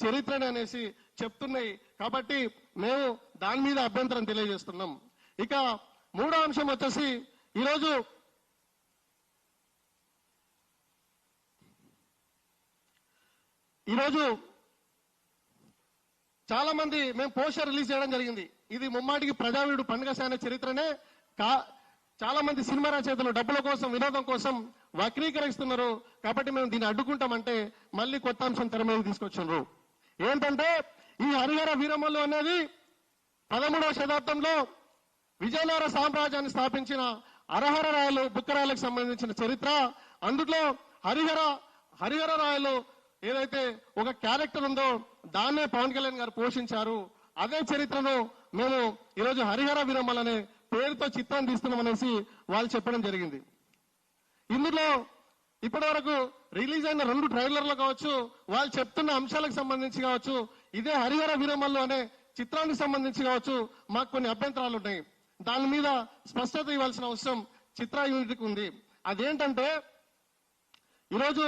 చరిత్రని అనేసి చెప్తున్నాయి కాబట్టి మేము దాని మీద అభ్యంతరం తెలియజేస్తున్నాం. ఇక మూడో అంశం వచ్చేసి ఈరోజు చాలా మంది మేము పోస్టర్ రిలీజ్ చేయడం జరిగింది. ఇది ముమ్మాటికి ప్రజావీరుడు పండుగ సాయన చరిత్రనే చాలా మంది సినిమా రచయితలు డబ్బుల కోసం వినోదం కోసం వక్రీకరిస్తున్నారు కాబట్టి మేము దీన్ని అడ్డుకుంటామంటే మళ్ళీ కొత్త అంశం తెర మీద తీసుకొచ్చున్నారు. ఏంటంటే ఈ హరిహర వీరమల్లు అనేది 13వ శతాబ్దంలో విజయనగర సామ్రాజ్యాన్ని స్థాపించిన హరహర రాయలు బుక్కరాయలకు సంబంధించిన చరిత్ర. అందులో హరిహర రాయలు ఏదైతే ఒక క్యారెక్టర్ ఉందో దాన్నే పవన్ కళ్యాణ్ గారు పోషించారు. అదే చరిత్రను మేము ఈరోజు హరిహర వీరమల్లు అనే పేరుతో చిత్రం తీస్తున్నామనేసి వాళ్ళు చెప్పడం జరిగింది. ఇందులో ఇప్పటి వరకు రిలీజ్ అయిన 2 ట్రైలర్లు కావచ్చు, వాళ్ళు చెప్తున్న అంశాలకు సంబంధించి కావచ్చు, ఇదే హరిహర వీరమల్లు అనే చిత్రానికి సంబంధించి కావచ్చు, మాకు కొన్ని అభ్యంతరాలు ఉన్నాయి. దాని మీద స్పష్టత ఇవ్వాల్సిన అవసరం చిత్ర యూనిట్కి ఉంది. అదేంటంటే ఈరోజు